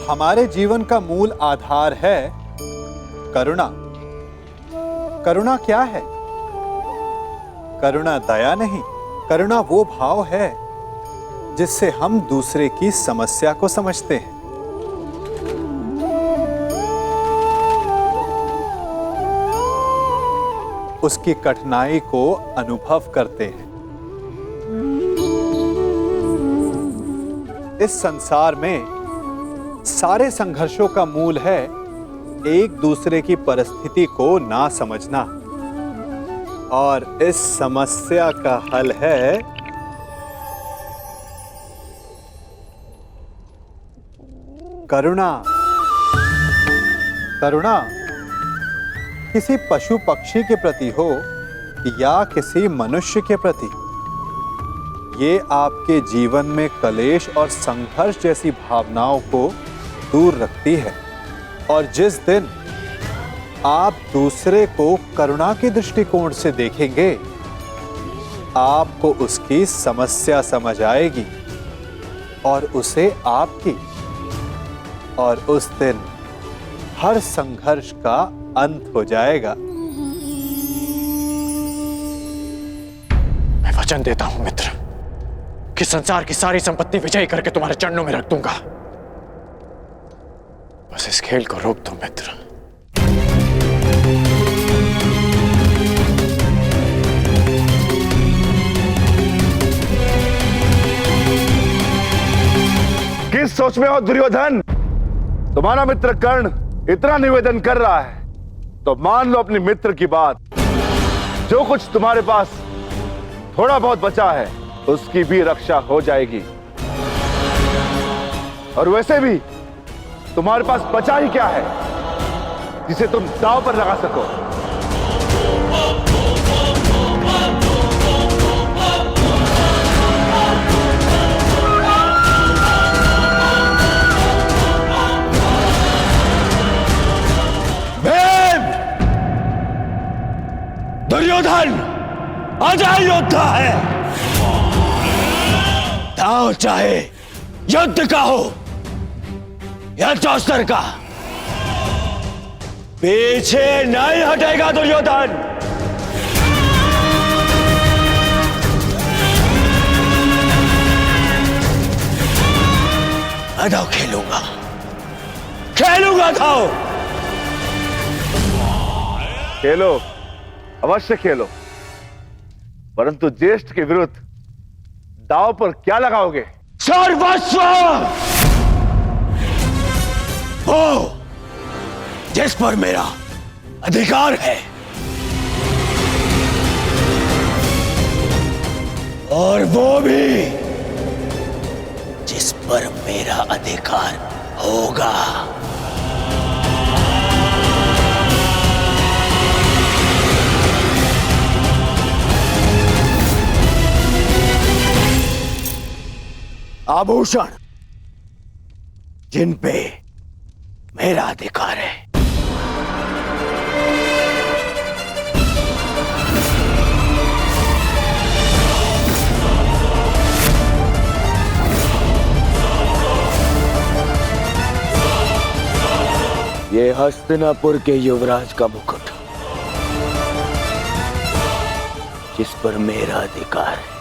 हमारे जीवन का मूल आधार है करुणा। करुणा क्या है? करुणा दया नहीं, करुणा वो भाव है जिससे हम दूसरे की समस्या को समझते हैं। उसकी कठिनाई को अनुभव करते हैं। इस संसार में सारे संघर्षों का मूल है एक दूसरे की परिस्थिति को ना समझना, और इस समस्या का हल है करुणा। करुणा किसी पशु पक्षी के प्रति हो या किसी मनुष्य के प्रति, ये आपके जीवन में कलेश और संघर्ष जैसी भावनाओं को दूर रखती है। और जिस दिन आप दूसरे को करुणा के दृष्टिकोण से देखेंगे, आपको उसकी समस्या समझ आएगी और उसे आपकी, और उस दिन हर संघर्ष का अंत हो जाएगा। मैं वचन देता हूं मित्र कि संसार की सारी संपत्ति विजयी करके तुम्हारे चरणों में रख दूंगा। बस इस खेल को रोक दो मित्र। किस सोच में हो दुर्योधन? तुम्हारा मित्र कर्ण इतना निवेदन कर रहा है तो मान लो अपने मित्र की बात। जो कुछ तुम्हारे पास थोड़ा बहुत बचा है उसकी भी रक्षा हो जाएगी। और वैसे भी तुम्हारे पास बचा ही क्या है जिसे तुम दांव पर लगा सको? दुर्योधन अजय योद्धा है। दांव चाहे युद्ध का हो या चौस्तर का, पीछे नहीं हटेगा दुर्योधन। मैं दांव खेलूंगा, खेलूंगा दांव। खेलो, अवश्य खेलो, परंतु ज्येष्ठ के विरुद्ध दांव पर क्या लगाओगे? सर्वस्व, वो जिस पर मेरा अधिकार है और वो भी जिस पर मेरा अधिकार होगा। आभूषण जिन पे मेरा अधिकार है, ये हस्तिनापुर के युवराज का मुकुट जिस पर मेरा अधिकार है,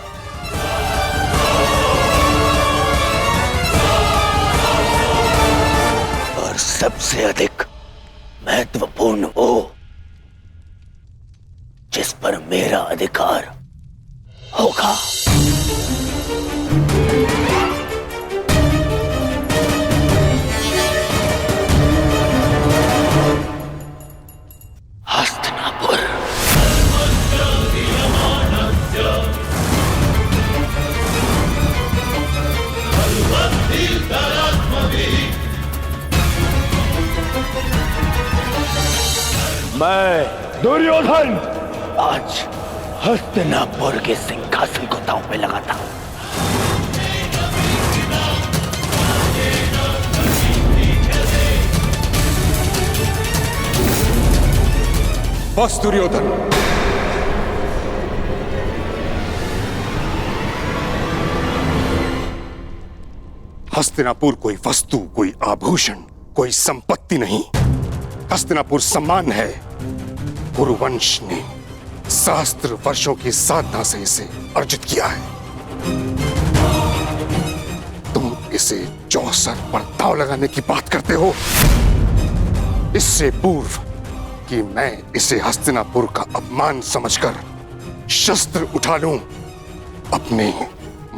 और सबसे अधिक महत्वपूर्ण वो जिस पर मेरा अधिकार होगा। हस्तिनापुर। मैं दुर्योधन आज हस्तिनापुर के सिंहासन को दांव पे लगाता हूं। बस दुर्योधन, हस्तिनापुर कोई वस्तु, कोई आभूषण, कोई संपत्ति नहीं। हस्तिनापुर सम्मान है। कुरुवंश ने सहस्त्र वर्षों की साधना से इसे अर्जित किया है। तुम इसे चौसर पर दांव लगाने की बात करते हो। इससे पूर्व कि मैं इसे हस्तिनापुर का अपमान समझकर शस्त्र उठा लूं, अपने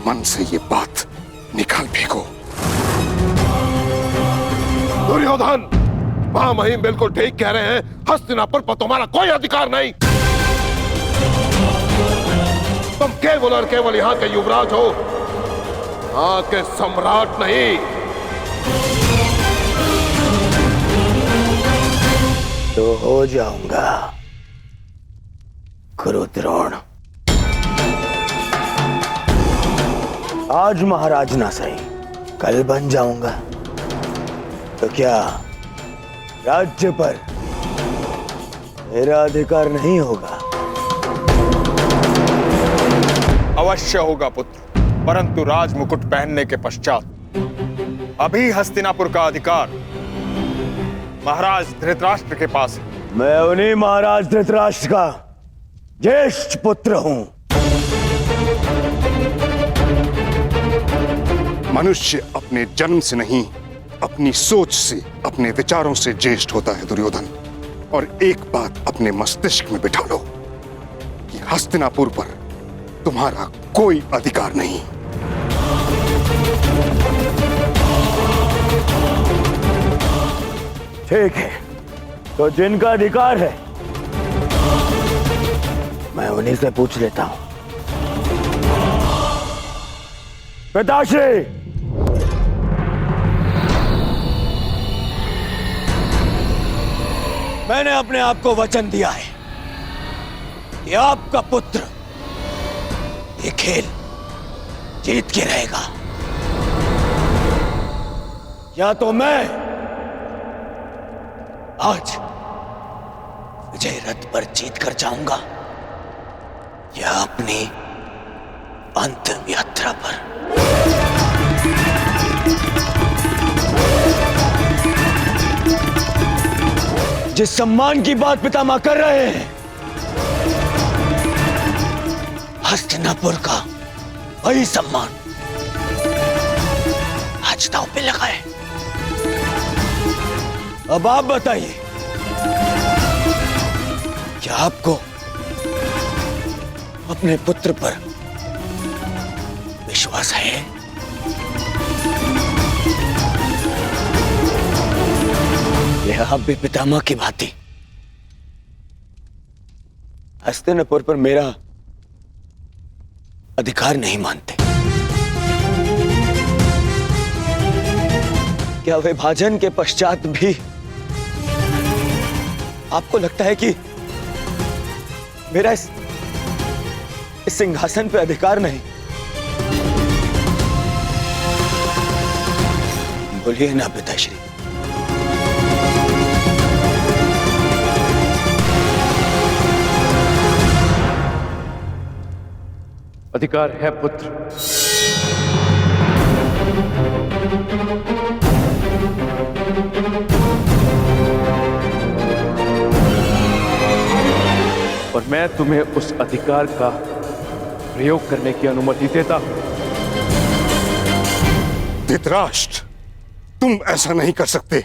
मन से ये बात निकाल फेंको। दुर्योधन, महामहिम बिल्कुल ठीक कह रहे हैं। हस्तिनापुर पर तुम्हारा कोई अधिकार नहीं। तुम केवल और केवल यहाँ के युवराज हो, यहाँ के सम्राट नहीं। तो हो जाऊंगा कुरुद्रोण। आज महाराज ना सही, कल बन जाऊंगा। तो क्या राज्य पर मेरा अधिकार नहीं होगा? अवश्य होगा पुत्र, परंतु राज मुकुट पहनने के पश्चात अभी हस्तिनापुर का अधिकार महाराज धृतराष्ट्र के पास है। मैं उन्हीं महाराज धृतराष्ट्र का ज्येष्ठ पुत्र हूं। मनुष्य अपने जन्म से नहीं, अपनी सोच से, अपने विचारों से ज्येष्ठ होता है दुर्योधन। और एक बात अपने मस्तिष्क में बिठा लो कि हस्तिनापुर पर तुम्हारा कोई अधिकार नहीं। ठीक है, तो जिनका अधिकार है मैं उन्हीं से पूछ लेता हूं। पिताश्री, मैंने अपने आप को वचन दिया है कि आपका पुत्र ये खेल जीत के रहेगा। या तो मैं आज विजय रथ पर जीत कर जाऊंगा, या अपनी अंतिम यात्रा पर। जिस सम्मान की बात पितामह कर रहे हैं, हस्तिनापुर का वही सम्मान आज दांव पे लगा है। अब आप बताइए, क्या आपको अपने पुत्र पर विश्वास है? या आप भी पितामह की भांति हस्तिनापुर पर मेरा अधिकार नहीं मानते? क्या विभाजन के पश्चात भी आपको लगता है कि मेरा इस सिंहासन पे अधिकार नहीं? बोलिए ना पिताश्री। अधिकार है पुत्र। और मैं तुम्हें उस अधिकार का प्रयोग करने की अनुमति देता हूं। धृतराष्ट्र, तुम ऐसा नहीं कर सकते।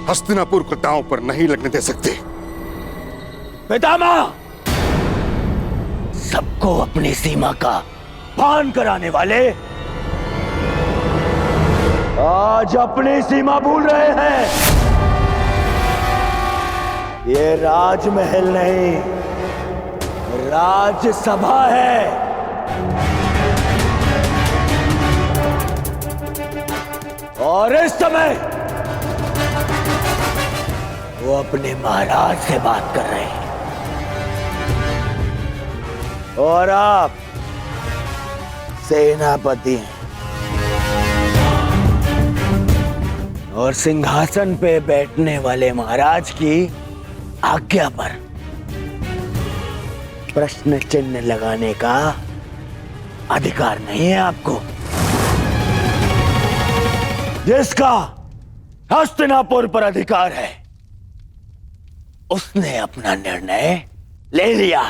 हस्तिनापुर को दांव पर नहीं लगने दे सकते। पितामह, सबको अपनी सीमा का भान कराने वाले आज अपनी सीमा भूल रहे हैं। ये राजमहल नहीं, राजसभा है। और इस समय वो अपने महाराज से बात कर रहे हैं, और आप सेनापति हैं और सिंहासन पे बैठने वाले महाराज की आज्ञा पर प्रश्न चिन्ह लगाने का अधिकार नहीं है आपको। जिसका हस्तिनापुर पर अधिकार है उसने अपना निर्णय ले लिया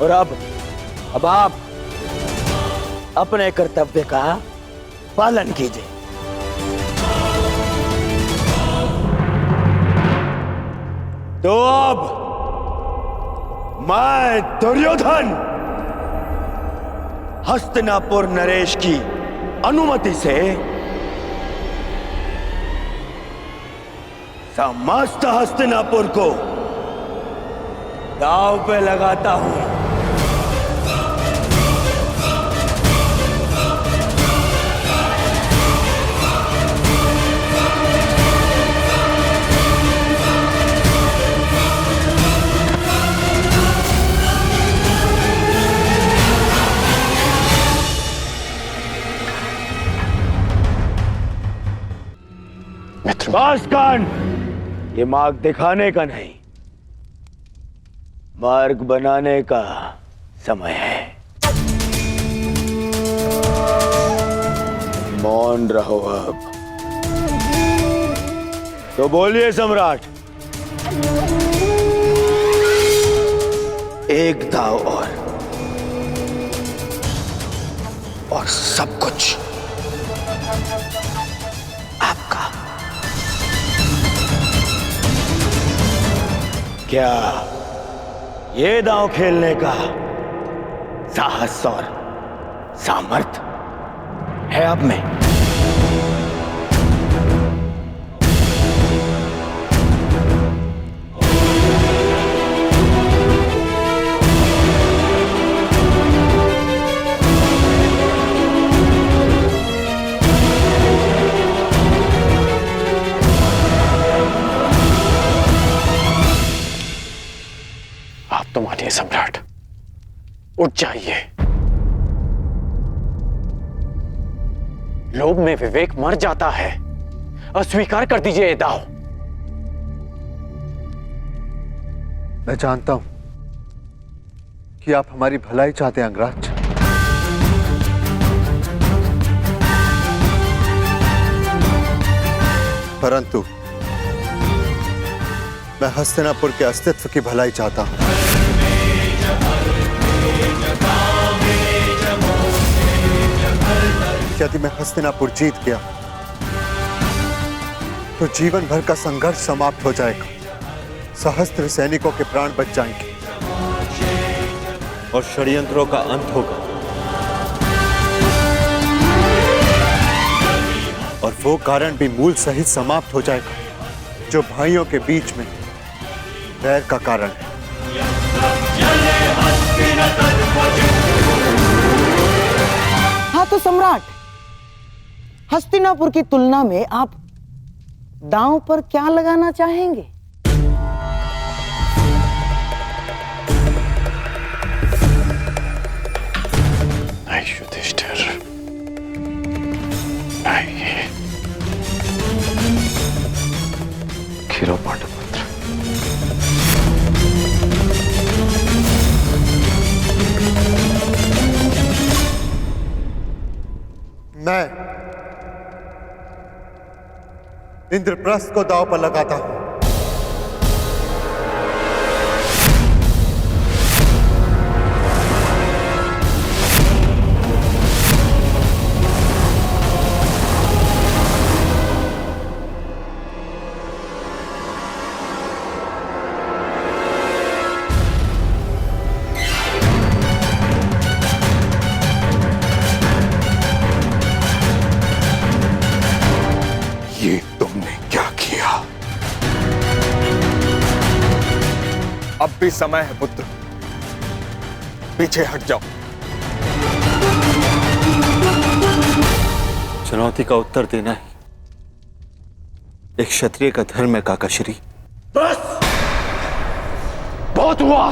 और अब आप अपने कर्तव्य का पालन कीजिए। तो अब मैं दुर्योधन हस्तिनापुर नरेश की अनुमति से समस्त हस्तिनापुर को दांव पे लगाता हूं। बासकान, ये मार्ग दिखाने का नहीं, मार्ग बनाने का समय है। मौन रहो अब। तो बोलिए सम्राट। एक दाव और सब कुछ आपका। क्या ये दांव खेलने का साहस और सामर्थ्य है आप में? तो मानिए सम्राट, उठ जाइए। लोभ में विवेक मर जाता है। अस्वीकार कर दीजिए ये दाव। मैं जानता हूं कि आप हमारी भलाई चाहते हैं अंगराज, परंतु मैं हस्तिनापुर के अस्तित्व की भलाई चाहता हूं। यदि मैं हस्तिनापुर जीत गया तो जीवन भर का संघर्ष समाप्त हो जाएगा, सहस्त्र सैनिकों के प्राण बच जाएंगे और षड्यंत्रों का अंत होगा। और वो कारण भी मूल सहित समाप्त हो जाएगा जो भाइयों के बीच में बैर का कारण है। हाँ तो सम्राट, हस्तिनापुर की तुलना में आप दांव पर क्या लगाना चाहेंगे? नहीं युधिष्ठिर, नहीं। खीरो पांडुपुत्र, मैं इंद्रप्रस्थ को दांव पर लगाता हूं। ये तुमने क्या किया? अब भी समय है पुत्र, पीछे हट जाओ। चुनौती का उत्तर देना ही एक क्षत्रिय का धर्म है काकाश्री। बस बहुत हुआ।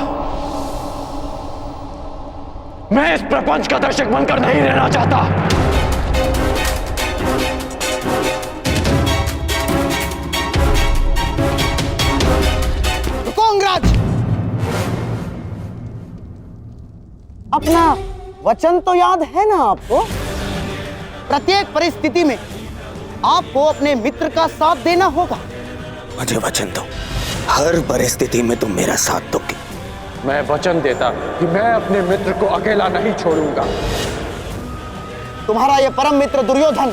मैं इस प्रपंच का दर्शक बनकर नहीं रहना चाहता। अपना वचन तो याद है ना आपको? प्रत्येक परिस्थिति में आपको अपने मित्र का साथ देना होगा। मुझे वचन दो, हर परिस्थिति में तुम मेरा साथ दोगे। मैं वचन देता कि मैं अपने मित्र को अकेला नहीं छोड़ूंगा। तुम्हारा यह परम मित्र दुर्योधन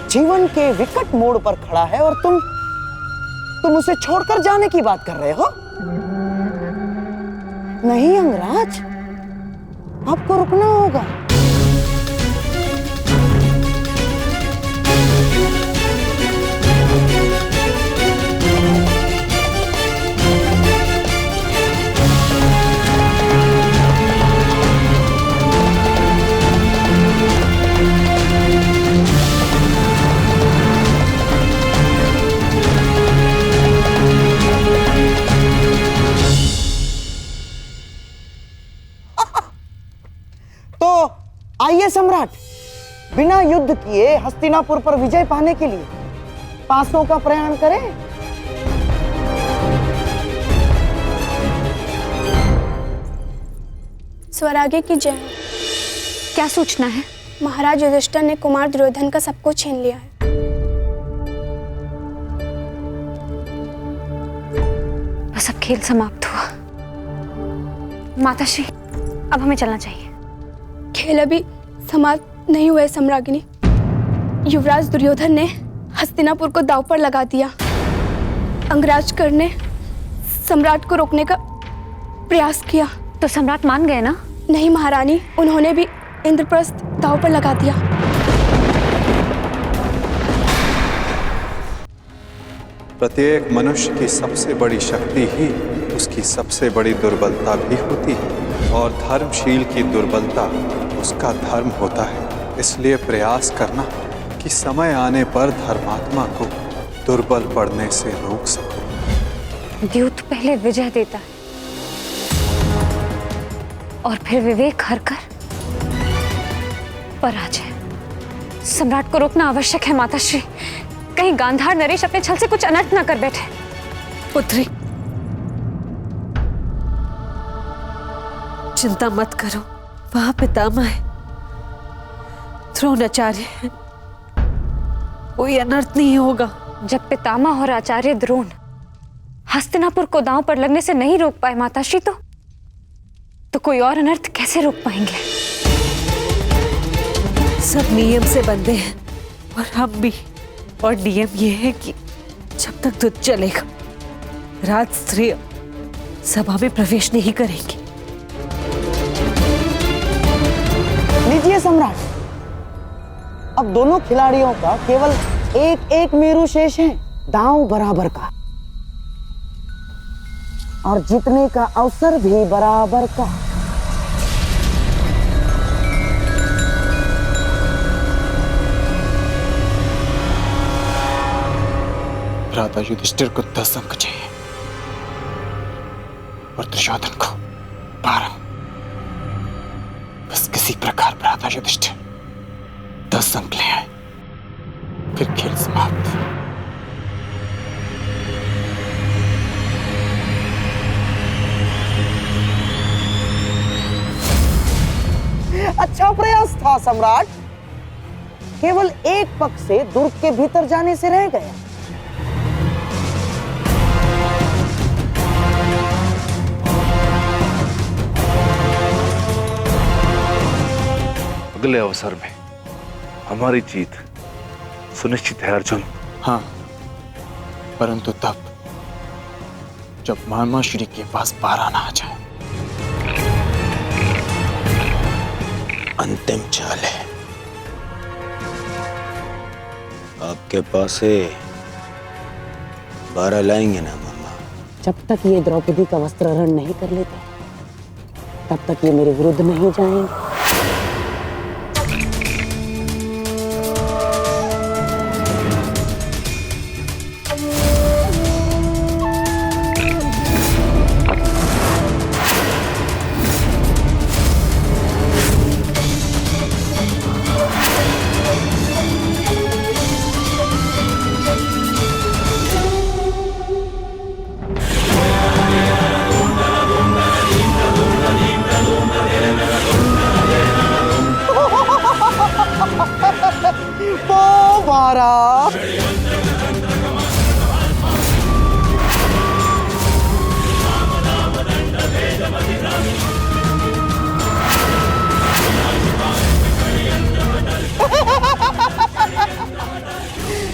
जीवन के विकट मोड़ पर खड़ा है और तुम उसे छोड़कर जाने की बात कर रहे हो? नहीं अंगराज, आपको रुकना होगा। आइए सम्राट, बिना युद्ध किए हस्तिनापुर पर विजय पाने के लिए पासों का प्रयाण करें। स्वराज्य की जय। क्या सूचना है? महाराज युधिष्ठिर ने कुमार दुर्योधन का सब कुछ छीन लिया है। बस अब खेल समाप्त हुआ। माताश्री, अब हमें चलना चाहिए। खेल अभी समाप्त नहीं हुए सम्राज्ञी। युवराज दुर्योधन ने हस्तिनापुर को दांव पर लगा दिया। अंगराज कर ने सम्राट को रोकने का प्रयास किया। तो सम्राट मान गए ना? नहीं महारानी, उन्होंने भी इंद्रप्रस्थ दांव पर लगा दिया। प्रत्येक मनुष्य की सबसे बड़ी शक्ति ही उसकी सबसे बड़ी दुर्बलता भी होती है, और धर्मशील की दुर्बलता उसका धर्म होता है। इसलिए प्रयास करना कि समय आने पर धर्मात्मा को दुर्बल पड़ने से रोक सको। द्यूत पहले विजय देता है और फिर विवेक हारकर पराजय। सम्राट को रोकना आवश्यक है माताश्री, कहीं गांधार नरेश अपने छल से कुछ अनर्थ न कर बैठे। पुत्री, चिंता मत करो, वहां पितामह है, द्रोणाचार्य है, कोई अनर्थ नहीं होगा। जब पितामह और आचार्य द्रोण हस्तिनापुर को दांव पर लगने से नहीं रोक पाए माताश्री, तो कोई और अनर्थ कैसे रोक पाएंगे? सब नियम से बंधे हैं और हम भी। और नियम यह है कि जब तक युद्ध चलेगा राज स्त्री सभा में प्रवेश नहीं करेंगी। लीजिए सम्राट, अब दोनों खिलाड़ियों का केवल एक एक मेरु शेष है, दांव बराबर का, और जीतने का अवसर भी बराबर का। भ्राता युधिष्ठिर को 10 अंक चाहिए और दुर्योधन को 12। बस किसी प्रकार भ्राता युधिष्ठिर 10 अंक ले आए, फिर खेल समाप्त। अच्छा प्रयास था सम्राट, केवल एक पक्ष से दुर्ग के भीतर जाने से रह गया। अगले अवसर में हमारी जीत सुनिश्चित है अर्जुन। हाँ, परंतु तब जब मामा श्री के पास 12 ना आ जाए। अंतिम चाल है, आपके पास है 12 लाएंगे ना मामा? जब तक ये द्रौपदी का वस्त्रहरण नहीं कर लेते, तब तक ये मेरे विरुद्ध नहीं जाएंगे। तुम्हारा।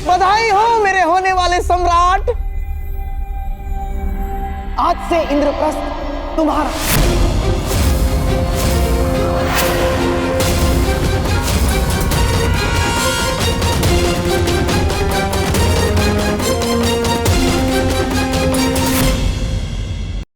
बधाई हो मेरे होने वाले सम्राट। आज से इंद्रप्रस्थ तुम्हारा।